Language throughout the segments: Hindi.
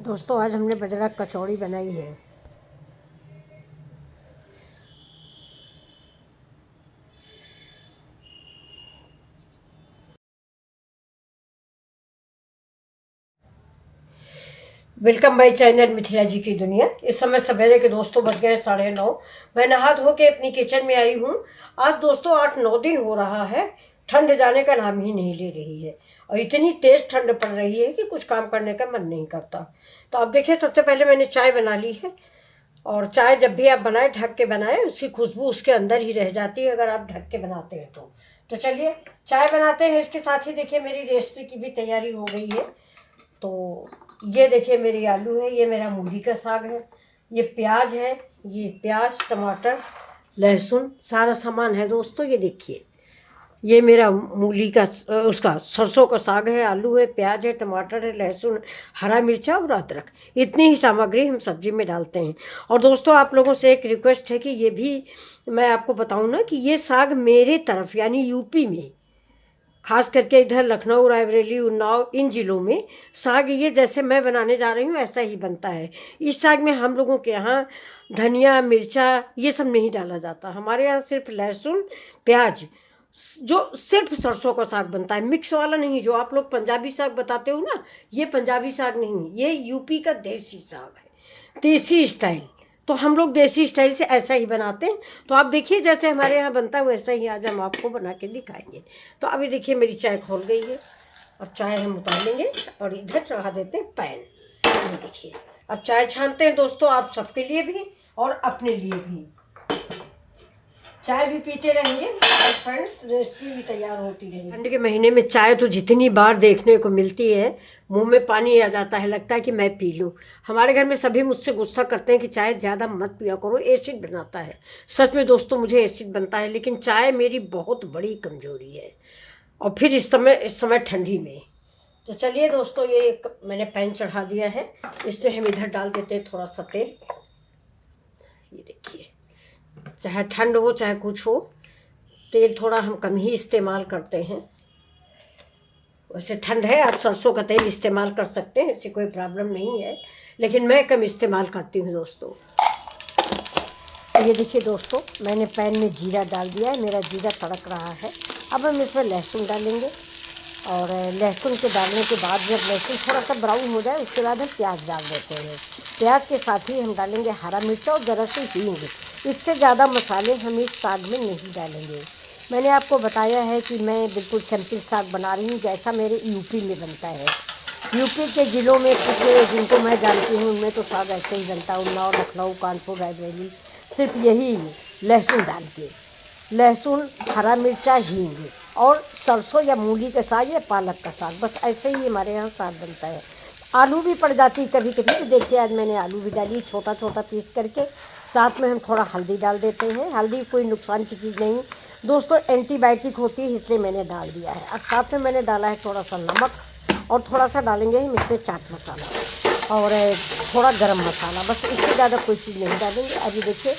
दोस्तों आज हमने बाजरा कचौड़ी बनाई है। वेलकम माय चैनल मिथिला जी की दुनिया। इस समय सवेरे के दोस्तों बज गए 9:30। मैं नहा धो के अपनी किचन में आई हूँ। आज दोस्तों 8-9 दिन हो रहा है, ठंड जाने का नाम ही नहीं ले रही है और इतनी तेज ठंड पड़ रही है कि कुछ काम करने का मन नहीं करता। तो अब देखिए, सबसे पहले मैंने चाय बना ली है और चाय जब भी आप बनाए ढक के बनाए, उसकी खुशबू उसके अंदर ही रह जाती है अगर आप ढक के बनाते हैं तो चलिए चाय बनाते हैं। इसके साथ ही देखिए मेरी रेसिपी की भी तैयारी हो गई है। तो ये देखिए मेरी आलू है, ये मेरा मूली का साग है, ये प्याज है, ये प्याज टमाटर लहसुन सारा सामान है दोस्तों। ये देखिए ये मेरा मूली का उसका सरसों का साग है, आलू है, प्याज है, टमाटर है, लहसुन, हरा मिर्चा और अदरक। इतनी ही सामग्री हम सब्जी में डालते हैं। और दोस्तों आप लोगों से एक रिक्वेस्ट है कि ये भी मैं आपको बताऊं ना कि ये साग मेरे तरफ यानी यूपी में, खास करके इधर लखनऊ रायबरेली उन्नाव इन ज़िलों में साग ये जैसे मैं बनाने जा रही हूँ ऐसा ही बनता है। इस साग में हम लोगों के यहाँ धनिया मिर्चा ये सब नहीं डाला जाता। हमारे यहाँ सिर्फ लहसुन प्याज, जो सिर्फ सरसों का साग बनता है, मिक्स वाला नहीं। जो आप लोग पंजाबी साग बताते हो ना, ये पंजाबी साग नहीं, ये यूपी का देसी साग है, देसी स्टाइल। तो हम लोग देसी स्टाइल से ऐसा ही बनाते हैं। तो आप देखिए जैसे हमारे यहाँ बनता है वैसा ही आज हम आपको बना के दिखाएंगे। तो अभी देखिए मेरी चाय खोल गई है। अब चाय हम उतार लेंगे और इधर चढ़ा देते हैं पैन। ये देखिए अब चाय छानते हैं दोस्तों, आप सबके लिए भी और अपने लिए भी। चाय भी पीते रहेंगे और फ्रेंड्स रेसिपी भी तैयार होती रहेगी। ठंड के महीने में चाय तो जितनी बार देखने को मिलती है मुंह में पानी आ जाता है, लगता है कि मैं पी लूँ। हमारे घर में सभी मुझसे गुस्सा करते हैं कि चाय ज़्यादा मत पिया करो, एसिड बनाता है। सच में दोस्तों मुझे एसिड बनता है, लेकिन चाय मेरी बहुत बड़ी कमजोरी है और फिर इस समय ठंडी में। तो चलिए दोस्तों ये मैंने पैन चढ़ा दिया है, इसमें हम इधर डाल देते हैं थोड़ा सा तेल। ये देखिए चाहे ठंड हो चाहे कुछ हो, तेल थोड़ा हम कम ही इस्तेमाल करते हैं। वैसे ठंड है, आप सरसों का तेल इस्तेमाल कर सकते हैं, इससे कोई प्रॉब्लम नहीं है, लेकिन मैं कम इस्तेमाल करती हूँ दोस्तों। ये देखिए दोस्तों मैंने पैन में जीरा डाल दिया है, मेरा जीरा तड़क रहा है। अब हम इसमें लहसुन डालेंगे और लहसुन के डालने के बाद जब लहसुन थोड़ा सा ब्राउन हो जाए उसके बाद हम प्याज डाल देते हैं। प्याज के साथ ही हम डालेंगे हरा मिर्चा और ज़रा सी हींग। इससे ज़्यादा मसाले हम इस साग में नहीं डालेंगे। मैंने आपको बताया है कि मैं बिल्कुल सिंपल साग बना रही हूँ जैसा मेरे यूपी में बनता है। यूपी के ज़िलों में कुछ जिनको मैं जानती हूँ उनमें तो साग ऐसे ही बनता है। उन्नाव लखनऊ कानपुर रायबरेली सिर्फ यही लहसुन डाल के, लहसुन हरा मिर्चा हींग और सरसों या मूली का साग या पालक का साग, बस ऐसे ही हमारे यहाँ साग बनता है। आलू भी पड़ जाती है कभी कभी, तो देखिए आज मैंने आलू भी डाली छोटा छोटा पीस करके। साथ में हम थोड़ा हल्दी डाल देते हैं। हल्दी कोई नुकसान की चीज़ नहीं दोस्तों, एंटीबायोटिक होती है, इसलिए मैंने डाल दिया है। अब साथ में मैंने डाला है थोड़ा सा नमक और थोड़ा सा डालेंगे हम इसमें चाट मसाला और थोड़ा गरम मसाला, बस इससे ज़्यादा कोई चीज़ नहीं डालेंगे। अभी देखिए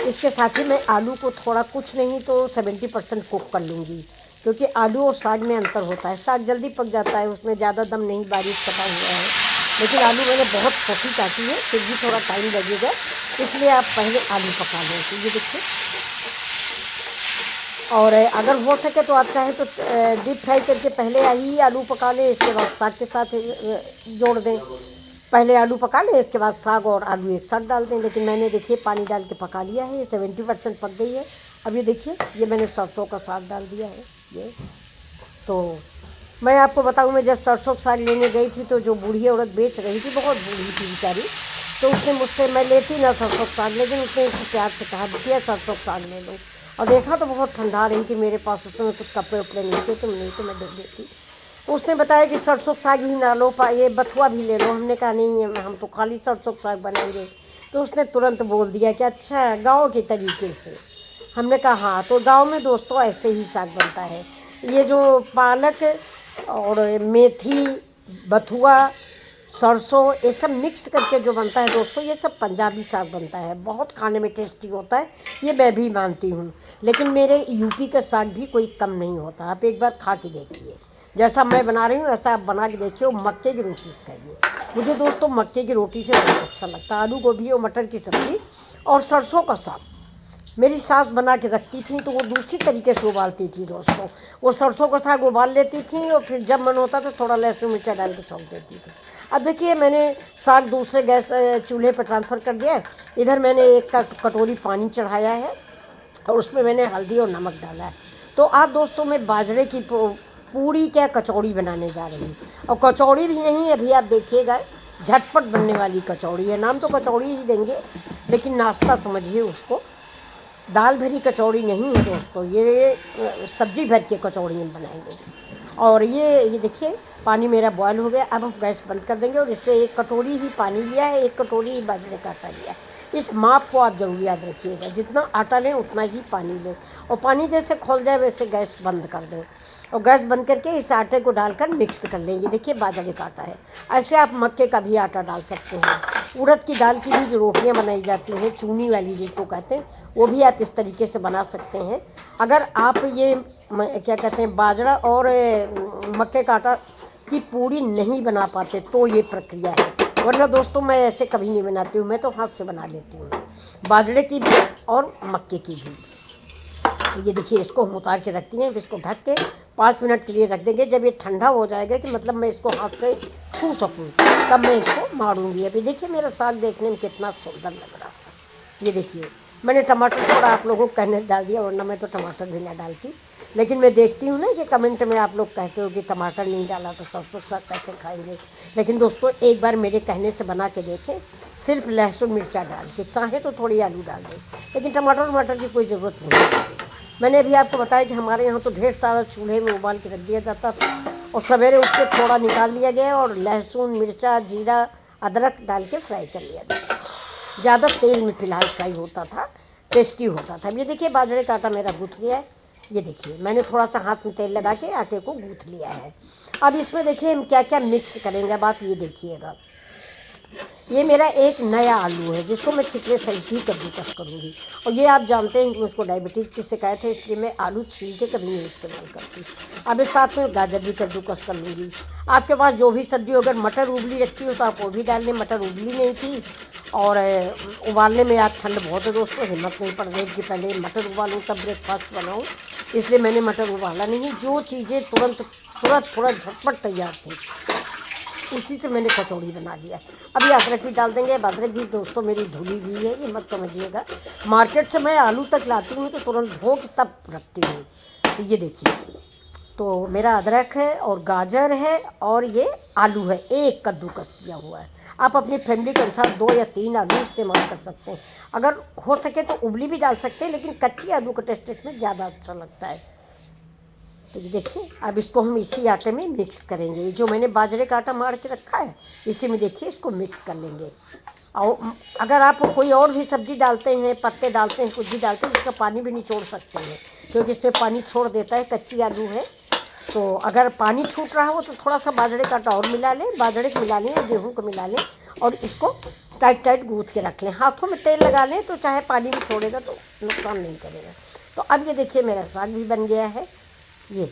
इसके साथ ही मैं आलू को थोड़ा कुछ नहीं तो 70% कुक कर लूँगी, क्योंकि आलू और साग में अंतर होता है। साग जल्दी पक जाता है, उसमें ज़्यादा दम नहीं बारीक कटा हुआ है, लेकिन आलू मैंने बहुत छोटी काटी है, फिर भी थोड़ा टाइम लगेगा, इसलिए आप पहले आलू पका लें। तो ये देखिए, और अगर हो सके तो आप चाहें तो डीप फ्राई करके पहले ही आलू पका लें, इसके बाद साग के साथ जोड़ दें। पहले आलू पका लें, इसके बाद साग और आलू एक साथ डाल दें। लेकिन मैंने देखिए पानी डाल के पका लिया है, ये 70% पक गई है। अब ये देखिए ये मैंने सरसों का साग डाल दिया है। ये तो मैं आपको बताऊं, मैं जब सरसों का साग लेने गई थी तो जो बूढ़ी औरत बेच रही थी, बहुत बूढ़ी थी बेचारी, तो उसने मुझसे, मैं लेती ना सरसों का साग, लेकिन उसने उससे प्यार से कहा दिया सरसों का साग ले लो। और देखा तो बहुत ठंडा रही थी, मेरे पास उस समय कुछ कपड़े उपड़े नहीं थे, तो नहीं तो मैं दे देती। उसने बताया कि सरसों का साग ही ना लो, ये बथुआ भी ले लो। हमने कहा नहीं है, हम तो खाली सरसों का साग बनाएंगे। तो उसने तुरंत बोल दिया कि अच्छा गाँव के तरीके से। हमने कहा हाँ, तो गाँव में दोस्तों ऐसे ही साग बनता है। ये जो पालक और मेथी बथुआ सरसों ये सब मिक्स करके जो बनता है दोस्तों, ये सब पंजाबी साग बनता है, बहुत खाने में टेस्टी होता है, ये मैं भी मानती हूँ। लेकिन मेरे यूपी का साग भी कोई कम नहीं होता। आप एक बार खा के देखिए, जैसा मैं बना रही हूँ ऐसा आप बना के देखिए, मक्के की रोटी से खाइए। मुझे दोस्तों मक्के की रोटी से बहुत अच्छा लगता है, आलू गोभी और मटर की सब्ज़ी और सरसों का साग। मेरी सास बना के रखती थी तो वो दूसरी तरीके से उबालती थी दोस्तों। वो सरसों का साग उबाल लेती थी और फिर जब मन होता तो थोड़ा लहसुन मिर्चा डाल के छौंक देती थी। अब देखिए मैंने साग दूसरे गैस चूल्हे पर ट्रांसफ़र कर दिया है। इधर मैंने एक कटोरी पानी चढ़ाया है और उसमें मैंने हल्दी और नमक डाला है। तो आज दोस्तों मैं बाजरे की पूरी क्या कचौड़ी बनाने जा रही हूँ। और कचौड़ी भी नहीं, अभी आप देखिएगा झटपट बनने वाली कचौड़ी है। नाम तो कचौड़ी ही देंगे लेकिन नाश्ता समझिए उसको। दाल भरी कचौड़ी नहीं है दोस्तों, ये सब्जी भर के कचौड़ी हम बनाएंगे। और ये देखिए पानी मेरा बॉयल हो गया। अब हम गैस बंद कर देंगे और इसमें 1 कटोरी ही पानी लिया है, 1 कटोरी ही बाजरे का आटा लिया है। इस माप को आप जरूर याद रखिएगा, जितना आटा लें उतना ही पानी लें। और पानी जैसे खोल जाए वैसे गैस बंद कर दें और गैस बंद करके इस आटे को डालकर मिक्स कर लेंगे। देखिए बाजरे का आटा है, ऐसे आप मक्के का भी आटा डाल सकते हैं। उड़द की दाल की भी जो रोटियां बनाई जाती हैं, चूनी वाली जिसको कहते हैं, वो भी आप इस तरीके से बना सकते हैं। अगर आप ये क्या कहते हैं बाजरा और मक्के का आटा की पूरी नहीं बना पाते तो ये प्रक्रिया है, वरना दोस्तों मैं ऐसे कभी नहीं बनाती हूँ। मैं तो हाथ से बना लेती हूँ, बाजरे की भी और मक्के की भी। ये देखिए इसको हम उतार के रखती हैं, इसको ढक के 5 मिनट के लिए रख देंगे। जब ये ठंडा हो जाएगा कि मतलब मैं इसको हाथ से छू सकूँ तब मैं इसको मारूंगी। अभी देखिए मेरा साग देखने में कितना सुंदर लग रहा है। ये देखिए मैंने टमाटर थोड़ा आप लोगों को कहने से डाल दिया, वरना मैं तो टमाटर भी ना डालती। लेकिन मैं देखती हूँ ना कि कमेंट में आप लोग कहते हो कि टमाटर नहीं डाला तो सरसों का साग कैसे खाएंगे। लेकिन दोस्तों एक बार मेरे कहने से बना के देखें, सिर्फ लहसुन मिर्चा डाल के, चाहे तो थोड़ी आलू डाल दें, लेकिन टमाटर की कोई ज़रूरत नहीं। मैंने अभी आपको बताया कि हमारे यहाँ तो ढेर सारा चूल्हे में उबाल के रख दिया जाता था और सवेरे उठ के थोड़ा निकाल लिया गया और लहसुन मिर्चा जीरा अदरक डाल के फ्राई कर लिया गया। ज़्यादा तेल में फिलहाल फ्राई होता था, टेस्टी होता था। ये देखिए बाजरे का आटा मेरा गूँथ गया है। ये देखिए मैंने थोड़ा सा हाथ में तेल लगा के आटे को गूँथ लिया है। अब इसमें देखिए हम क्या क्या मिक्स करेंगे, अब आप ये देखिएगा। ये मेरा एक नया आलू है जिसको मैं छिलके सहित ही कद्दूकस करूँगी। और ये आप जानते हैं कि मुझको डायबिटीज़ की शिकायत है, इसलिए मैं आलू छील के कभी नहीं इस्तेमाल करती। अब इस साथ में गाजर भी कद्दूकस कर लूँगी। आपके पास जो भी सब्जी हो, अगर मटर उबली रखी हो तो आप वो भी डाल लें। मटर उबली नहीं थी और उबालने में आज ठंड बहुत है दोस्तों, हिम्मत नहीं पड़ रही कि पहले मटर उबालूँ तब ब्रेकफास्ट बनाऊँ, इसलिए मैंने मटर उबाला नहीं। जो चीज़ें तुरंत झटपट तैयार थी उसी से मैंने कचौड़ी बना लिया। अभी अदरक भी डाल देंगे। अदरक भी दोस्तों मेरी धुली हुई है, ये मत समझिएगा। मार्केट से मैं आलू तक लाती हूँ तो तुरंत धो के तब रखती हूँ। तो ये देखिए तो मेरा अदरक है और गाजर है और ये आलू है, एक कद्दूकस किया हुआ है। आप अपनी फैमिली के अनुसार 2 या 3 आलू इस्तेमाल कर सकते हैं। अगर हो सके तो उबली भी डाल सकते हैं, लेकिन कच्ची आलू का टेस्ट इसमें ज़्यादा अच्छा लगता है। तो ये देखिए अब इसको हम इसी आटे में मिक्स करेंगे। जो मैंने बाजरे का आटा मार के रखा है इसी में देखिए इसको मिक्स कर लेंगे। और अगर आप कोई और भी सब्ज़ी डालते हैं, पत्ते डालते हैं, कुछ भी डालते हैं, इसका पानी भी निचोड़ सकते हैं, क्योंकि इसमें पानी छोड़ देता है, कच्ची आलू है। तो अगर पानी छूट रहा हो तो थोड़ा सा बाजरे का आटा और मिला लें, बाजरे को मिला लें या गेहूँ को मिला लें और इसको टाइट गूँथ के रख लें। हाथों में तेल लगा लें तो चाहे पानी भी छोड़ेगा तो नुकसान नहीं करेगा। तो अब ये देखिए मेरा साग भी बन गया है। ये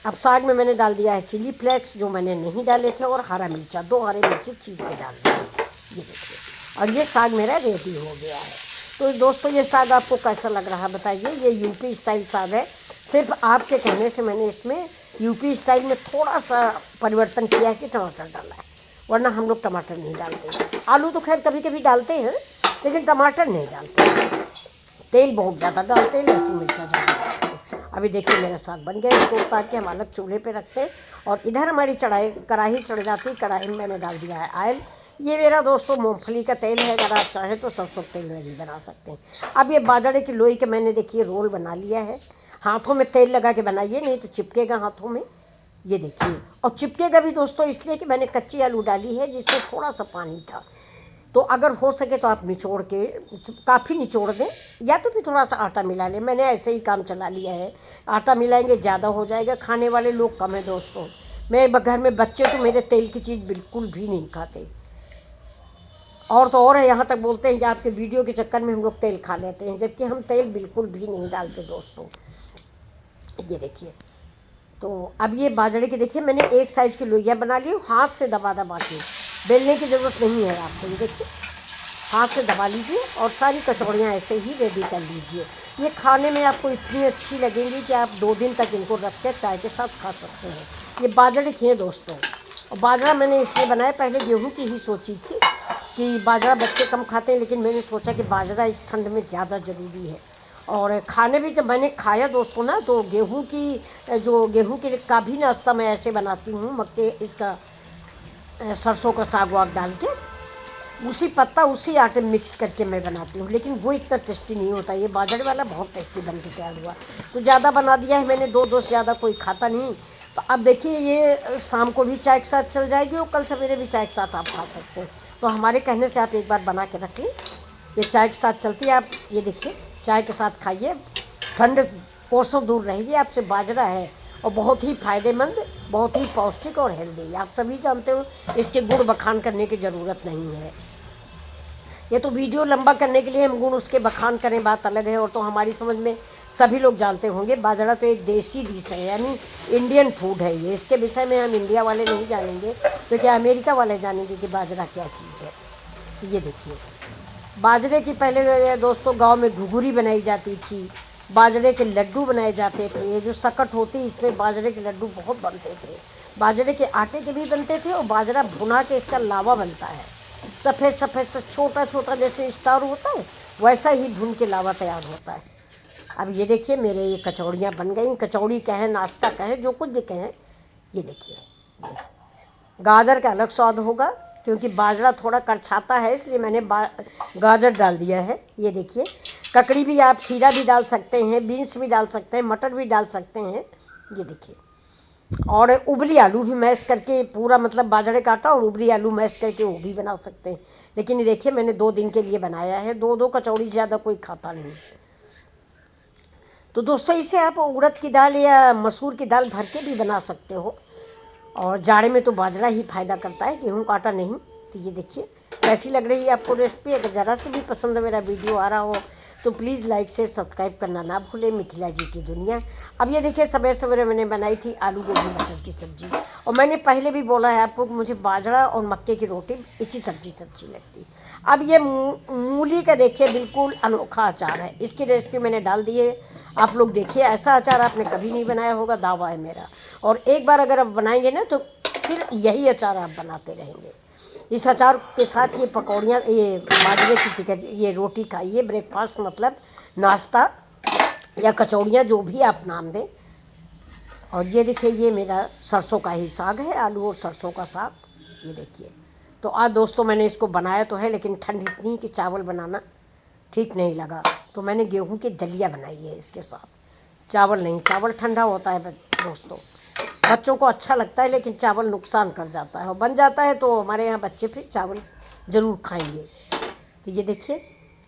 अब साग में मैंने डाल दिया है चिली फ्लेक्स जो मैंने नहीं डाले थे और हरा मिर्चा, 2 हरे मिर्ची चीर के डाल दिए। ये देखिए और ये साग मेरा रेडी हो गया है। तो दोस्तों ये साग आपको कैसा लग रहा है बताइए। ये यूपी स्टाइल साग है, सिर्फ आपके कहने से मैंने इसमें यूपी स्टाइल में थोड़ा सा परिवर्तन किया है कि टमाटर डाला है, वरना हम लोग टमाटर नहीं डालते। आलू तो खैर कभी कभी डालते हैं लेकिन टमाटर नहीं डालते। तेल बहुत ज़्यादा डालते हैं, लहसुन मिर्चा ज़्यादा डालते हैं। अभी देखिए मेरा साग बन गया, इसको उतार के हम अलग चूल्हे पे रखते हैं और इधर हमारी कढ़ाई चढ़ जाती है। कढ़ाई में मैंने डाल दिया है ऑयल। ये मेरा दोस्तों मूंगफली का तेल है, अगर आप चाहें तो सरसों तेल में भी बना सकते हैं। अब ये बाजरे की लोई के मैंने देखिए रोल बना लिया है। हाथों में तेल लगा के बनाइए, नहीं तो चिपकेगा हाथों में। ये देखिए और चिपकेगा भी दोस्तों इसलिए कि मैंने कच्ची आलू डाली है जिसमें थोड़ा सा पानी था। तो अगर हो सके तो आप निचोड़ के काफ़ी निचोड़ दें या तो फिर थोड़ा सा आटा मिला लें। मैंने ऐसे ही काम चला लिया है, आटा मिलाएंगे ज़्यादा हो जाएगा। खाने वाले लोग कम हैं दोस्तों, मेरे घर में बच्चे तो मेरे तेल की चीज़ बिल्कुल भी नहीं खाते। और तो और है, यहाँ तक बोलते हैं कि आपके वीडियो के चक्कर में हम लोग तेल खा लेते हैं, जबकि हम तेल बिल्कुल भी नहीं डालते दोस्तों। ये देखिए तो अब ये बाजरे की देखिए मैंने एक साइज़ की लोइयाँ बना ली, हाथ से दबा के बेलने की ज़रूरत नहीं है आपको। ये देखिए, हाथ से दबा लीजिए और सारी कचौड़ियाँ ऐसे ही रेडी कर लीजिए। ये खाने में आपको इतनी अच्छी लगेंगी कि आप 2 दिन तक इनको रख के चाय के साथ खा सकते हैं। ये बाजरे की हैं दोस्तों, और बाजरा मैंने इसलिए बनाया, पहले गेहूं की ही सोची थी कि बाजरा बच्चे कम खाते हैं, लेकिन मैंने सोचा कि बाजरा इस ठंड में ज़्यादा ज़रूरी है। और खाने भी जब मैंने खाया दोस्तों ना, तो गेहूँ की का भी नाश्ता मैं ऐसे बनाती हूँ, मक्के इसका सरसों का साग वाग डाल के उसी पत्ता उसी आटे में मिक्स करके मैं बनाती हूँ, लेकिन वो इतना टेस्टी नहीं होता। ये बाजरे वाला बहुत टेस्टी बन के तैयार हुआ। तो ज़्यादा बना दिया है मैंने, 2 से ज़्यादा कोई खाता नहीं। तो अब देखिए, ये शाम को भी चाय के साथ चल जाएगी और कल सवेरे भी चाय के साथ आप खा सकते हैं। तो हमारे कहने से आप एक बार बना के रख लें, ये चाय के साथ चलती है। आप ये देखिए, चाय के साथ खाइए, ठंड कोसों दूर रहेगी आपसे। बाजरा है और बहुत ही फ़ायदेमंद, बहुत ही पौष्टिक और हेल्दी। आप सभी जानते हो, इसके गुण बखान करने की ज़रूरत नहीं है। ये तो वीडियो लंबा करने के लिए हम गुण उसके बखान करें, बात अलग है। और तो हमारी समझ में सभी लोग जानते होंगे, बाजरा तो एक देसी डिश है, यानी इंडियन फूड है ये। इसके विषय में हम इंडिया वाले नहीं जानेंगे तो क्या अमेरिका वाले जानेंगे कि बाजरा क्या चीज़ है। ये देखिए, बाजरे की पहले दोस्तों गांव में घुघुरी बनाई जाती थी, बाजरे के लड्डू बनाए जाते थे। ये जो सकट होती, इसमें बाजरे के लड्डू बहुत बनते थे। बाजरे के आटे के भी बनते थे और बाजरा भुना के इसका लावा बनता है, सफ़ेद सफ़ेद से छोटा छोटा जैसे स्टार होता है, वैसा ही भून के लावा तैयार होता है। अब ये देखिए, मेरे ये कचौड़ियाँ बन गई। कचौड़ी कहें, नाश्ता कहें, जो कुछ भी कहें। ये देखिए, गाजर का अलग स्वाद होगा, क्योंकि बाजरा थोड़ा कड़छाता है, इसलिए मैंने गाजर डाल दिया है। ये देखिए, ककड़ी भी, आप खीरा भी डाल सकते हैं, बीन्स भी डाल सकते हैं, मटर भी डाल सकते हैं। ये देखिए, और उबली आलू भी मैश करके, पूरा मतलब बाजरे का आटा और उबली आलू मैश करके वो भी बना सकते हैं। लेकिन ये देखिए, मैंने 2 दिन के लिए बनाया है। 2 कचौड़ी से ज़्यादा कोई खाता नहीं। तो दोस्तों, इसे आप उड़द की दाल या मसूर की दाल भर के भी बना सकते हो। और जाड़े में तो बाजरा ही फ़ायदा करता है, गेहूँ का आटा नहीं। तो ये देखिए, कैसी लग रही है आपको रेसिपी। अगर ज़रा से भी पसंद मेरा वीडियो आ रहा हो तो प्लीज़ लाइक से सब्सक्राइब करना ना भूलें। मिथिला जी की दुनिया। अब ये देखिए, सवेरे सवेरे मैंने बनाई थी आलू गोभी मटर की सब्ज़ी। और मैंने पहले भी बोला है आपको कि मुझे बाजरा और मक्के की रोटी इसी सब्ज़ी से अच्छी लगती। अब ये मूली का देखिए बिल्कुल अनोखा अचार है, इसकी रेसिपी मैंने डाल दी है। आप लोग देखिए, ऐसा अचार आपने कभी नहीं बनाया होगा, दावा है मेरा। और एक बार अगर आप बनाएंगे ना, तो फिर यही अचार आप बनाते रहेंगे। इस अचार के साथ ये पकौड़ियाँ, ये बाजरे की टिकट, ये रोटी खाइए, ब्रेकफास्ट मतलब नाश्ता या कचौड़ियाँ, जो भी आप नाम दें। और ये देखिए, ये मेरा सरसों का ही साग है, आलू और सरसों का साग। ये देखिए, तो आज दोस्तों मैंने इसको बनाया तो है, लेकिन ठंड इतनी कि चावल बनाना ठीक नहीं लगा, तो मैंने गेहूं की दलिया बनाई है इसके साथ। चावल नहीं, चावल ठंडा होता है दोस्तों, बच्चों को अच्छा लगता है, लेकिन चावल नुकसान कर जाता है। और बन जाता है तो हमारे यहाँ बच्चे फिर चावल ज़रूर खाएंगे। तो ये देखिए,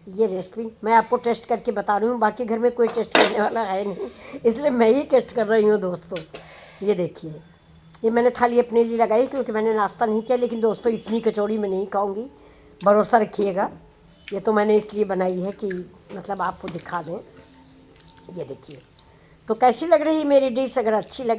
ये रेसिपी मैं आपको टेस्ट करके बता रही हूँ, बाकी घर में कोई टेस्ट करने वाला है नहीं, इसलिए मैं ही टेस्ट कर रही हूँ दोस्तों। ये देखिए, ये मैंने थाली अपने लिए लगाई, क्योंकि मैंने नाश्ता नहीं किया। लेकिन दोस्तों, इतनी कचौड़ी मैं नहीं खाऊँगी, भरोसा रखिएगा। ये तो मैंने इसलिए बनाई है कि मतलब आपको दिखा दें। ये देखिए, तो कैसी लग रही मेरी डिश। अगर अच्छी लग